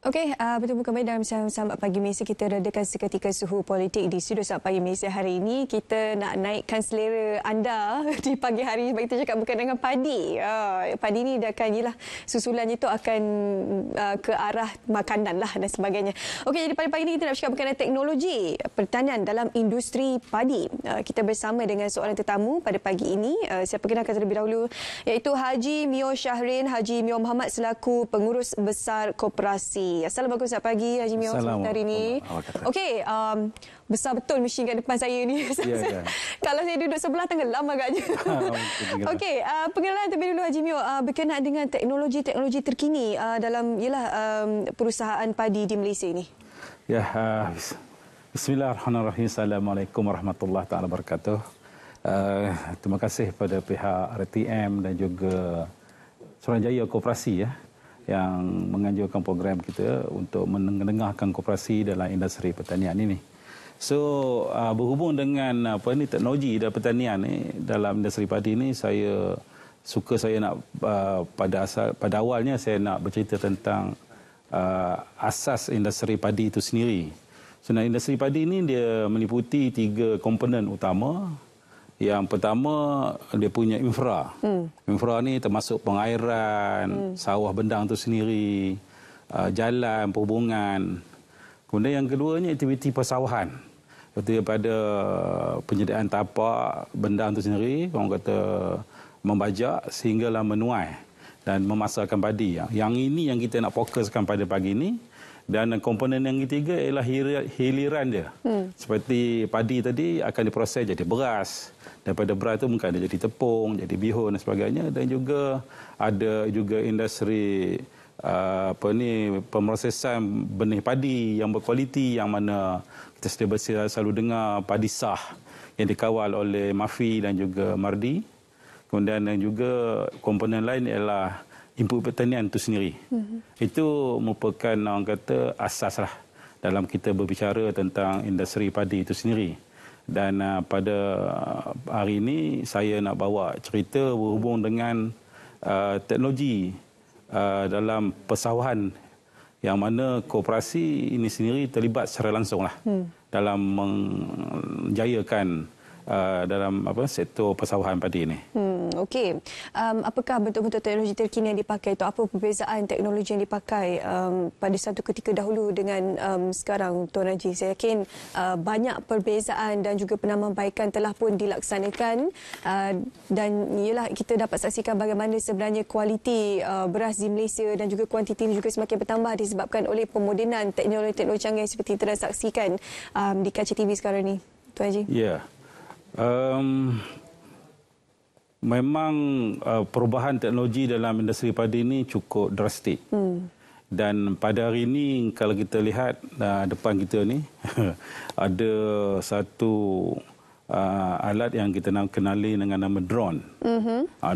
Okey, bertemu kembali dalam Sambat Pagi Malaysia. Kita redakan seketika suhu politik di studio Sambat Pagi Malaysia hari ini. Kita nak naikkan selera anda di pagi hari. Sebab kita cakap bukan dengan padi. Padi ni dia akan, yelah, susulannya tu akan ke arah makanan lah dan sebagainya. Okey, jadi pada pagi ini kita nak bercakap berkenaan teknologi pertanian dalam industri padi. Kita bersama dengan seorang tetamu pada pagi ini. Saya perkenalkan terlebih dahulu, iaitu Haji Mio Shahrin, Haji Mio Muhammad selaku Pengurus Besar Koperasi. Assalamualaikum, selamat pagi Haji Mio hari ini. Okey, besar betul mesin kat depan saya ni. Yeah. Kalau saya duduk sebelah tenggelam agaknya. Okey, pengenalan terlebih dulu Haji Mio berkenaan dengan teknologi terkini dalam perusahaan padi di Malaysia ini. Ya, bismillahirrahmanirrahim. Assalamualaikum warahmatullahi taala wabarakatuh. Terima kasih pada pihak RTM dan juga Suruhanjaya Koperasi yang menganjurkan program kita untuk mendengarkan koperasi dalam industri pertanian ini. So berhubung dengan teknologi dalam pertanian ni, dalam industri padi ni, saya nak pada awalnya saya nak bercerita tentang asas industri padi itu sendiri. So industri padi ini dia meliputi 3 komponen utama. Yang pertama, dia punya infra. Infra ni termasuk pengairan, sawah bendang itu sendiri, jalan, perhubungan. Kemudian yang keduanya aktiviti persawahan. Seperti daripada penyediaan tapak bendang itu sendiri, orang kata membajak sehinggalah menuai dan memasarkan padi. Yang ini yang kita nak fokuskan pada pagi ini. Dan komponen yang ketiga ialah hiliran dia. Seperti padi tadi akan diproses jadi beras. Daripada beras itu mungkin ada jadi tepung, jadi bihun dan sebagainya. Dan juga ada juga industri pemrosesan benih padi yang berkualiti, yang mana kita selalu dengar padi sah yang dikawal oleh MAFI dan juga MARDI. Kemudian dan juga komponen lain ialah input pertanian itu sendiri. Itu merupakan orang kata asas lah dalam kita berbicara tentang industri padi itu sendiri. Dan pada hari ini saya nak bawa cerita berhubung dengan teknologi dalam persawahan yang mana koperasi ini sendiri terlibat secara langsung lah dalam menjayakan dalam sektor persawahan padi ini. Okey. Apakah bentuk-bentuk teknologi terkini yang dipakai, atau apa perbezaan teknologi yang dipakai pada satu ketika dahulu dengan sekarang, Tuan Haji? Saya yakin banyak perbezaan dan juga penambahbaikan telah pun dilaksanakan, dan ialah kita dapat saksikan bagaimana sebenarnya kualiti beras di Malaysia dan juga kuantiti ini juga semakin bertambah disebabkan oleh pemodenan teknologi canggih seperti kita saksikan di kaca TV sekarang ni, Tuan Haji. Ya. Memang perubahan teknologi dalam industri padi ini cukup drastik. Dan pada hari ini kalau kita lihat depan kita ni ada satu alat yang kita kenali dengan nama drone.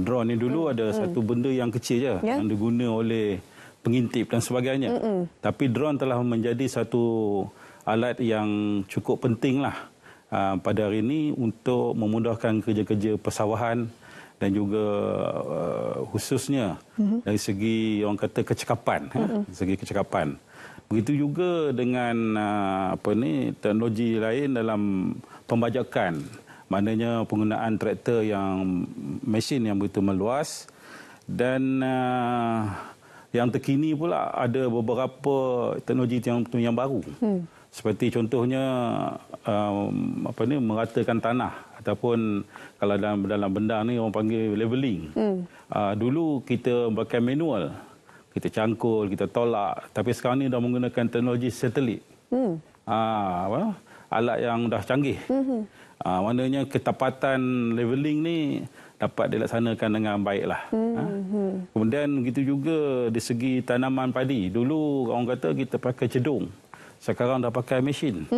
Drone ni dulu ada satu benda yang kecil je yang diguna oleh pengintip dan sebagainya. Tapi drone telah menjadi satu alat yang cukup penting lah pada hari ini untuk memudahkan kerja-kerja persawahan dan juga khususnya dari segi orang kata kecekapan, dari segi kecekapan. Begitu juga dengan teknologi lain dalam pembajakan, maknanya penggunaan traktor yang mesin yang begitu meluas. Dan yang terkini pula ada beberapa teknologi yang baru. Seperti contohnya meratakan tanah, ataupun kalau dalam bendang ni orang panggil leveling. Dulu kita pakai manual, kita cangkul, kita tolak, tapi sekarang ni dah menggunakan teknologi satelit. Alat yang dah canggih. Maknanya ketepatan leveling ni dapat dilaksanakan dengan baiklah. Kemudian begitu juga di segi tanaman padi. Dulu orang kata kita pakai cedung. Sekarang dah pakai mesin.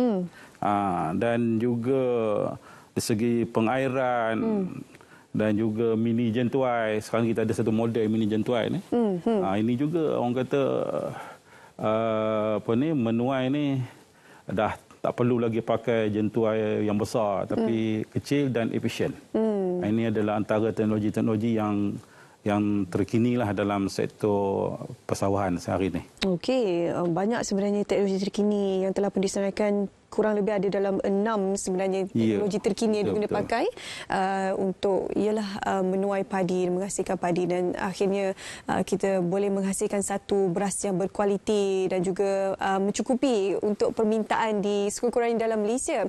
Dan juga di segi pengairan dan juga mini jentuai. Sekarang kita ada satu model mini jentuai ni. Ini juga orang kata menuai ni dah tak perlu lagi pakai jentuai yang besar, tapi kecil dan efisien. Ini adalah antara teknologi-teknologi yang yang terkini lah dalam sektor persawahan sehari ini. Okey, banyak sebenarnya teknologi terkini yang telah pun disenaraikan, kurang lebih ada dalam 6 sebenarnya teknologi terkini yang diguna pakai untuk menuai padi, menghasilkan padi, dan akhirnya kita boleh menghasilkan satu beras yang berkualiti dan juga mencukupi untuk permintaan di sekurang-kurangnya dalam Malaysia.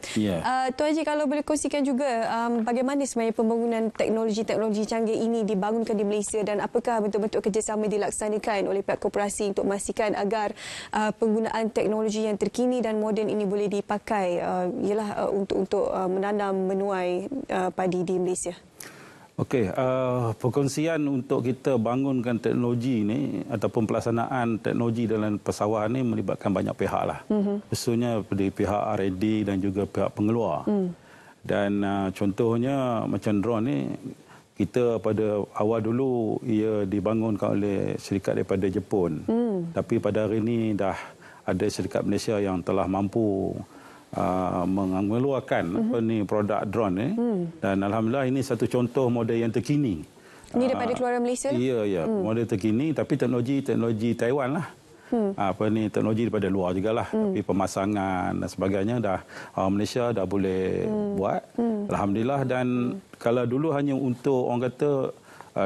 Tuan Haji, kalau boleh kongsikan juga bagaimana sebenarnya pembangunan teknologi-teknologi canggih ini dibangunkan di Malaysia dan apakah bentuk-bentuk kerjasama dilaksanakan oleh pihak korporasi untuk memastikan agar penggunaan teknologi yang terkini dan moden ini boleh dipakai untuk menanam menuai padi di Malaysia. Okey, perkongsian untuk kita bangunkan teknologi ini ataupun pelaksanaan teknologi dalam persawahan ini melibatkan banyak pihak lah. Khususnya dari pihak R&D dan juga pihak pengeluar. Dan contohnya macam drone ni, kita pada awal dulu ia dibangunkan oleh syarikat daripada Jepun. Tapi pada hari ini dah ada syarikat Malaysia yang telah mampu mengeluarkan produk drone ni. Dan alhamdulillah ini satu contoh model yang terkini. Ini daripada keluaran Malaysia? Ya, model terkini tapi teknologi Taiwan lah. Teknologi daripada luar jugalah, tapi pemasangan dan sebagainya dah Malaysia dah boleh buat. Alhamdulillah. Dan kalau dulu hanya untuk orang kata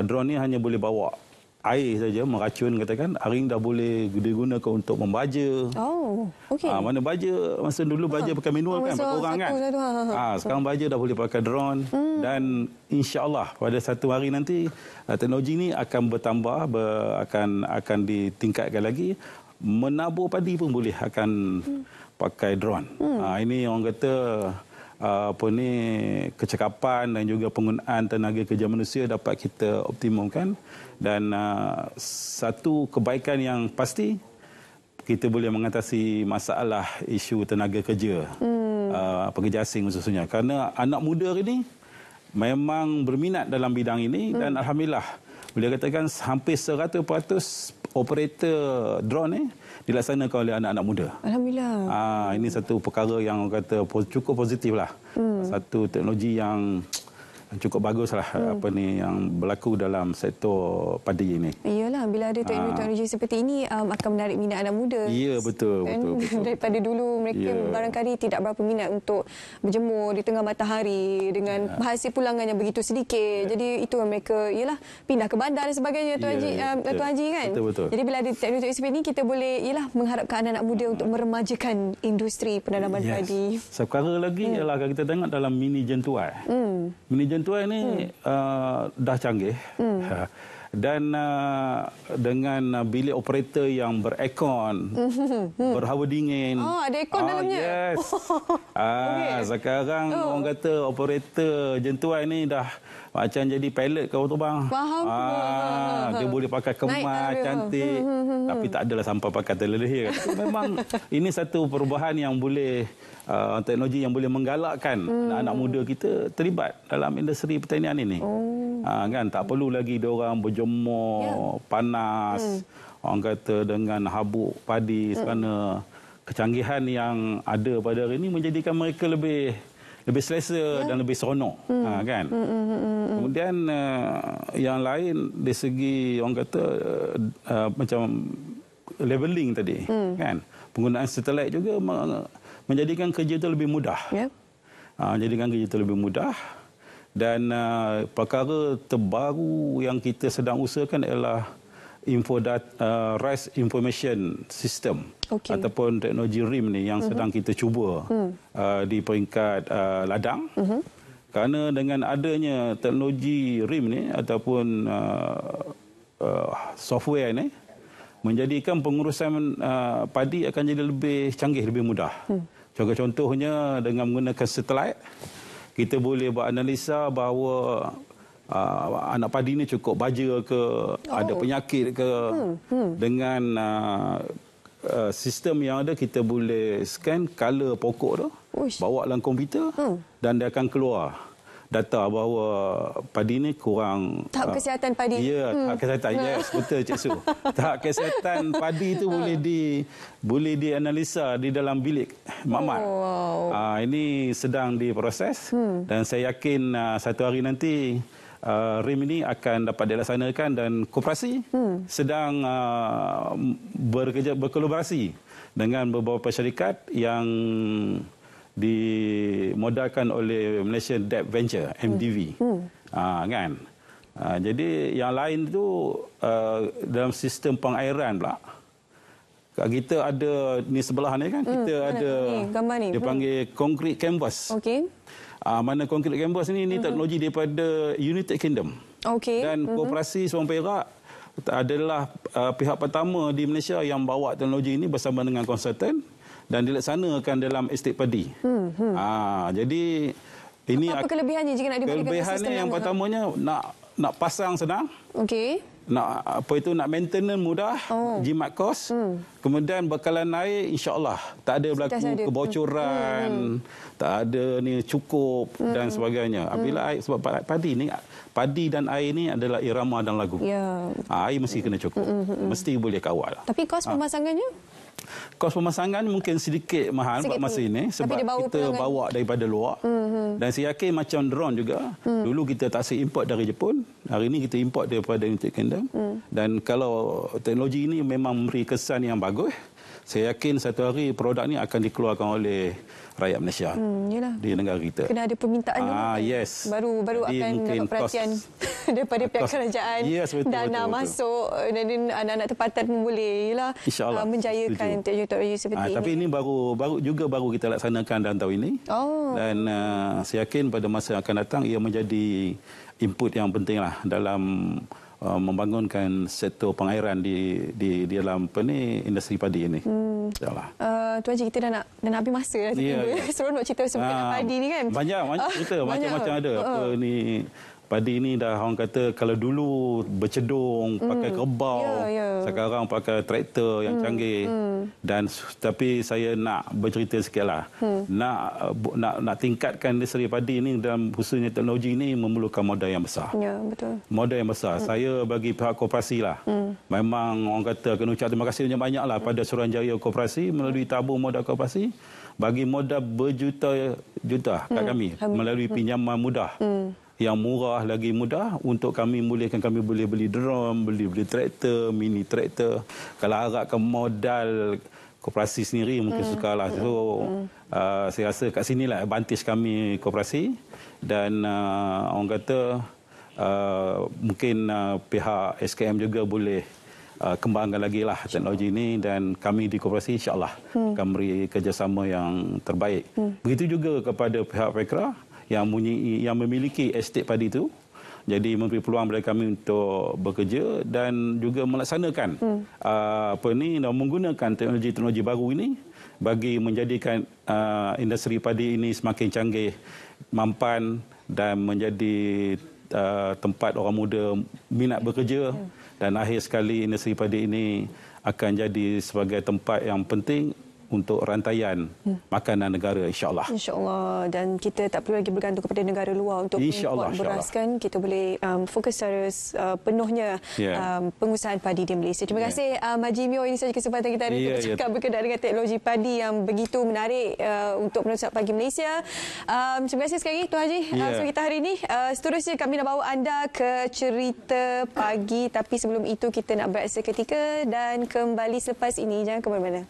drone ni hanya boleh bawa air saja, meracun katakan, hari ini dah boleh digunakan untuk membaja. Okey. Mana baja, masa dulu baja pakai manual kan, pakai orang kan. Sekarang baja dah boleh pakai drone. Dan insya-Allah pada satu hari nanti teknologi ini akan bertambah, akan ditingkatkan lagi. Menabur padi pun boleh akan pakai drone. Ini orang kata kecekapan dan juga penggunaan tenaga kerja manusia dapat kita optimumkan. Dan satu kebaikan yang pasti, kita boleh mengatasi masalah isu tenaga kerja, pekerja asing khususnya. Kerana anak muda ini memang berminat dalam bidang ini dan alhamdulillah boleh katakan hampir 100% operator drone ni dilaksanakan oleh anak-anak muda. Alhamdulillah. Ini satu perkara yang orang kata cukup positif lah. Satu teknologi yang cukup baguslah yang berlaku dalam sektor padi ini. Iyalah, bila ada teknologi seperti ini akan menarik minat anak muda. Ya, betul. Daripada dulu mereka barangkali tidak berapa minat untuk berjemur di tengah matahari dengan hasil pulangan yang begitu sedikit. Jadi itu mereka pindah ke bandar dan sebagainya, Tuan Haji kan. Betul. Jadi bila ada teknologi seperti ini, kita boleh mengharapkan anak-anak muda untuk meremajakan industri penanaman padi. Sekarang lagi ialah kita tengok dalam mini jentuai. Mini jentuai ni dah canggih. Dan dengan bilik operator yang berekon, berhawa dingin. Ada ekon dalamnya? Yes. Sekarang orang kata operator jentuai ni dah macam jadi pilot kau terbang. Faham. Dia boleh pakai kemas cantik. Tapi tak adalah sampai pakai telelehir. Memang ini satu perubahan yang boleh, teknologi yang boleh menggalakkan anak muda kita terlibat dalam industri pertanian ini. Kan tak perlu lagi diorang berjemur panas, orang kata dengan habuk padi, kerana kecanggihan yang ada pada hari ini menjadikan mereka lebih selesa dan lebih seronok, kan. Kemudian yang lain dari segi orang kata macam leveling tadi, kan, penggunaan satelit juga menjadikan kerja itu lebih mudah. Menjadikan kerja itu lebih mudah. Dan perkara terbaru yang kita sedang usahakan ialah Rice Information System, ataupun teknologi RIM ni yang sedang kita cuba di peringkat ladang. Kerana dengan adanya teknologi RIM ni ataupun software ni menjadikan pengurusan padi akan jadi lebih canggih, lebih mudah. Contohnya dengan menggunakan satelit, kita boleh buat analisa bahawa anak padi ni cukup baja ke, ada penyakit ke. Dengan sistem yang ada, kita boleh scan color pokok tu, bawa dalam komputer, dan dia akan keluar data bahawa padi ni kurang tahap kesihatan padi. Ya, tahap kesihatan. Yes, betul Cik Su. Tahap kesihatan padi itu boleh dianalisa di dalam bilik makmal. Ini sedang diproses dan saya yakin satu hari nanti RIM ini akan dapat dilaksanakan dan koperasi sedang berkolaborasi dengan beberapa syarikat yang dimodalkan oleh Malaysian Debt Venture MDV. Kan? Jadi yang lain itu dalam sistem pengairan pula. Kita ada ni sebelah ni kan, kita ada ni. Dia panggil concrete canvas. Okey. Mana concrete canvas ni teknologi daripada United Kingdom. Okey. Dan Koperasi Subang Perak adalah pihak pertama di Malaysia yang bawa teknologi ini bersama dengan konsultan dan dilaksanakan dalam estate padi. Jadi ini apa kelebihannya jika nak diberikan kelebihannya yang pertamanya nak pasang senang. Okey. Nak maintenance mudah, jimat kos. Kemudian bekalan air insya-Allah tak ada berlaku kebocoran, tak ada ni cukup dan sebagainya. Apabila air, sebab padi dan air ni adalah irama dan lagu. Ya. Air mesti kena cukup. Mesti boleh kawal. Tapi kos pemasangannya? Kos pemasangan mungkin sedikit mahal buat masa ini sebab kita bawa daripada luar. Dan saya yakin macam drone juga. Dulu kita tak import dari Jepun. Hari ini kita import daripada United Kingdom. Dan kalau teknologi ini memang memberi kesan yang bagus, saya yakin satu hari produk ini akan dikeluarkan oleh rakyat Malaysia di negara kita. Kena ada permintaan dulu. Yes. Baru akan dapat perhatian daripada pihak kerajaan. Yes, betul, dana masuk dan anak-anak tempatan pun boleh menjayakan teknologi seperti ini. Tapi ini baru kita laksanakan dalam tahun ini. Dan saya yakin pada masa yang akan datang ia menjadi input yang penting lah dalam membangunkan sektor pengairan di dalam industri padi ini. Tuan Haji, kita dah nak habis masa dah. Seronok cerita sebenarnya padi ni kan. Banyak cerita, macam-macam ada. Padi ini dah orang kata kalau dulu bercedung pakai kerbau, sekarang pakai traktor yang canggih. Dan tapi saya nak bercerita sikitlah. Nak tingkatkan industri padi ini dalam khususnya teknologi ini memerlukan modal yang besar. Ya, betul. Modal yang besar. Saya bagi pihak koperasi lah. Memang orang kata kena ucap terima kasih banyak-banyaklah pada Suruhanjaya Koperasi melalui tabung modal koperasi bagi modal berjuta-juta kat kami melalui pinjaman mudah. Yang murah lagi mudah untuk kami mulakan, kami boleh beli drone, beli traktor, mini traktor. Kalau harapkan modal koperasi sendiri mungkin sukarlah. So saya rasa kat sinilah advantage kami koperasi dan orang kata mungkin pihak SKM juga boleh kembangkan lagi lah teknologi ini dan kami di koperasi insya-Allah akan beri kerjasama yang terbaik. Begitu juga kepada pihak Petra yang memiliki estate padi itu, jadi memberi peluang kepada kami untuk bekerja dan juga melaksanakan dan menggunakan teknologi baru ini bagi menjadikan industri padi ini semakin canggih, mampan dan menjadi tempat orang muda minat bekerja dan akhir sekali industri padi ini akan jadi sebagai tempat yang penting untuk rantaian makanan negara insya-Allah. Insya-Allah, dan kita tak perlu lagi bergantung kepada negara luar untuk import beras kan. Kita boleh fokus secara penuhnya pengusahaan padi di Malaysia. Terima kasih Haji Mio, ini sahaja kesempatan kita hari ini untuk bercakap berkenaan dengan teknologi padi yang begitu menarik untuk penutup pagi Malaysia. Terima kasih sekali lagi Tuan Haji untuk kita hari ini. Seterusnya kami nak bawa anda ke cerita pagi, tapi sebelum itu kita nak berehat seketika dan kembali selepas ini. Jangan ke mana-mana.